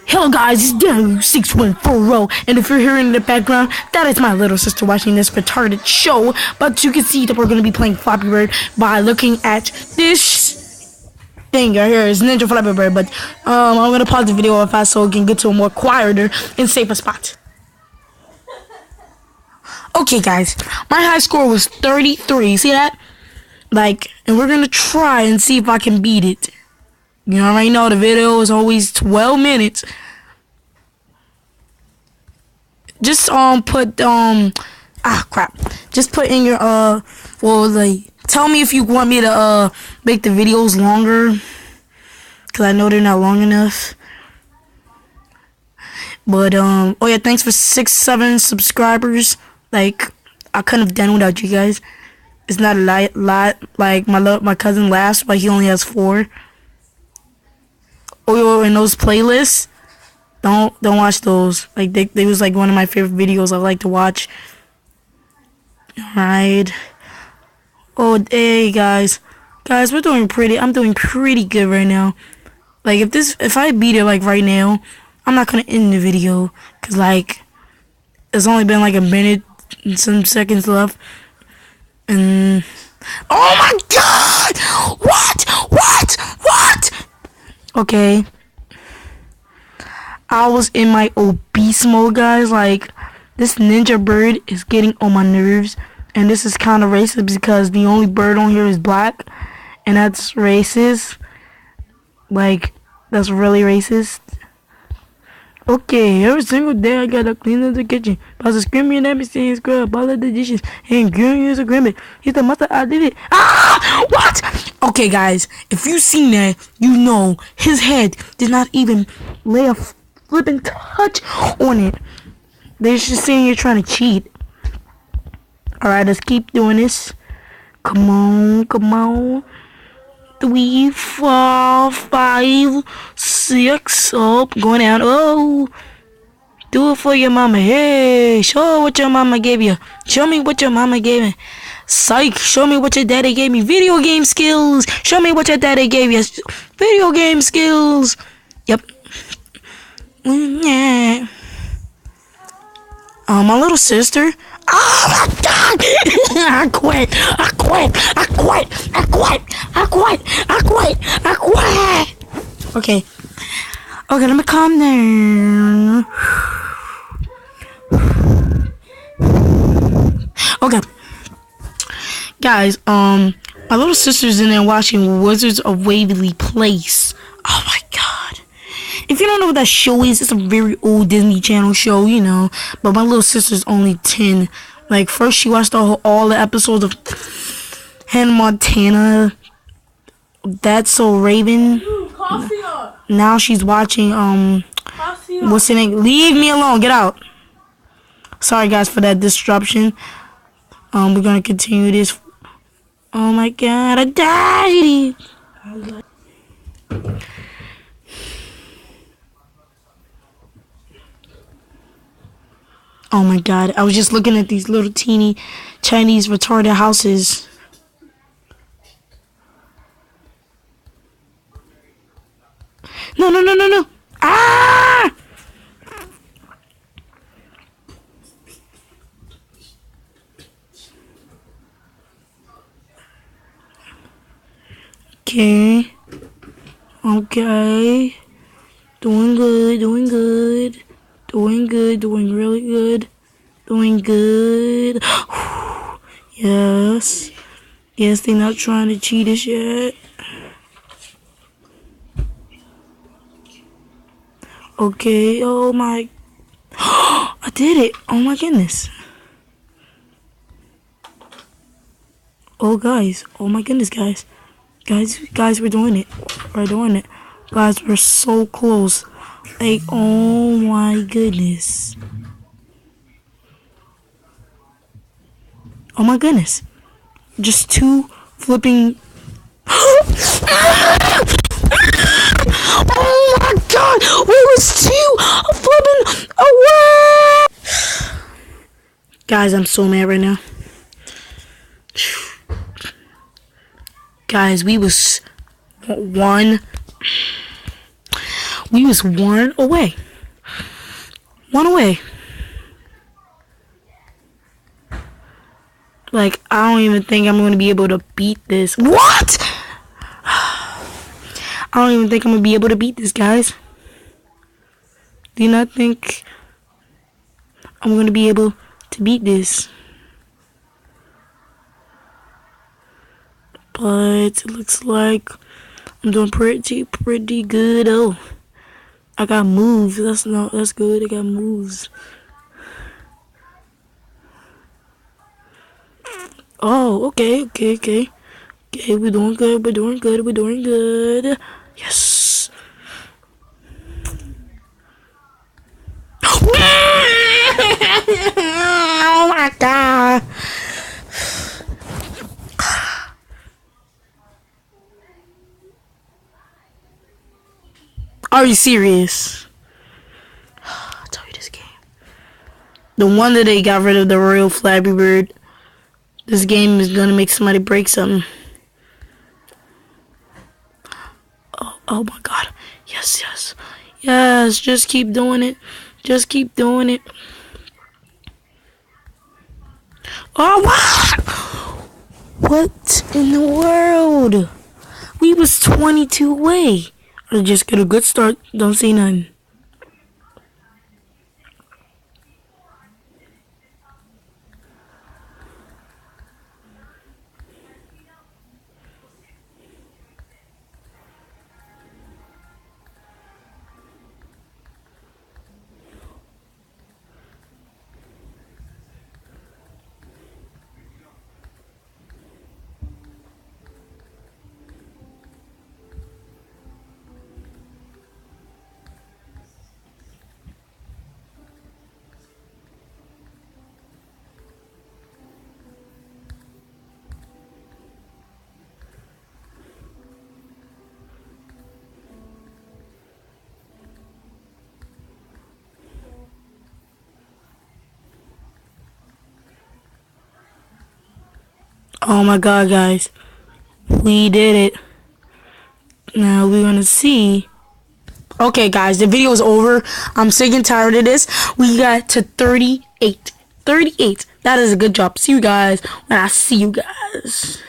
Hello guys, it's Dano6140, and if you're hearing in the background, that is my little sister watching this retarded show, but you can see that we're going to be playing Flappy Bird by looking at this thing right here. It's Ninja Flappy Bird, but I'm going to pause the video real fast so we can get to a more quieter and safer spot. Okay guys, my high score was 33, see that? And we're going to try and see if I can beat it. You already know the video is always 12 minutes. Just put crap. Just put in your tell me if you want me to make the videos longer, cause I know they're not long enough. But oh yeah, thanks for 7 subscribers. I couldn't have done without you guys. It's not a lot. Like my cousin laughs, but he only has 4. Oh, in those playlists, don't watch those. They was one of my favorite videos I like to watch. Alright. Oh, hey guys, we're doing pretty. I'm doing pretty good right now. If I beat it right now, I'm not gonna end the video, cause it's only been a minute and some seconds left. And oh my god! What? Okay. I was in my obese mode, guys. This ninja bird is getting on my nerves. And this is kind of racist because the only bird on here is black. And that's racist. That's really racist. Okay, every single day I gotta clean up the kitchen. But screaming at me saying scrub all of the dishes. And girl is a grimace. He's the mother I did it. Ah! What? Okay, guys, if you seen that, you know his head did not even lay a flipping touch on it. They're just saying you're trying to cheat. Alright, let's keep doing this. Come on. 3, 4, 5, 6. Oh, going down. Oh, do it for your mama. Hey, show what your mama gave you. Show me what your mama gave me. Psych, show me what your daddy gave me. Video game skills. Show me what your daddy gave you. Video game skills. Yep. Yeah. My little sister. Oh my god! I quit! Okay, let me calm down. Okay. Guys, my little sister's in there watching Wizards of Waverly Place. Oh my god. If you don't know what that show is, it's a very old Disney Channel show, you know. But my little sister's only 10. First she watched all the episodes of Hannah Montana, That's So Raven. Now she's watching, what's her name? Leave me alone, get out. Sorry guys for that disruption. We're gonna continue this. Oh my god, I died. Oh my god, I was just looking at these little teeny Chinese retarded houses. No. Ah! Okay. Doing really good. Doing good. Yes, they're not trying to cheat us yet. Okay, oh my. I did it. Oh my goodness. Oh guys, oh my goodness, guys, we're doing it. Guys, we're so close. Oh my goodness. Oh my goodness. Just 2 flipping. Oh my god! We was 2 flipping away! Guys, I'm so mad right now. Guys, we was 1 We was one away. One away. Like, I don't even think I'm going to be able to beat this. What? I don't even think I'm going to be able to beat this, guys. Do you not think I'm going to be able to beat this? But it looks like I'm doing pretty good. Oh, I got moves. That's good. I got moves. Oh, okay. Okay, we're doing good. Yes. Oh my god. Are you serious? I'll tell you this game. The one that they got rid of the Royal Flappy Bird. This game is gonna make somebody break something. Oh my god. Yes. Just keep doing it. Oh, wow. What in the world? We was 22 away. I just get a good start. Don't say nothing. Oh my god, guys. We did it. Now we're gonna see. Okay, guys, the video is over. I'm sick and tired of this. We got to 38. 38. That is a good job. See you guys when I see you guys.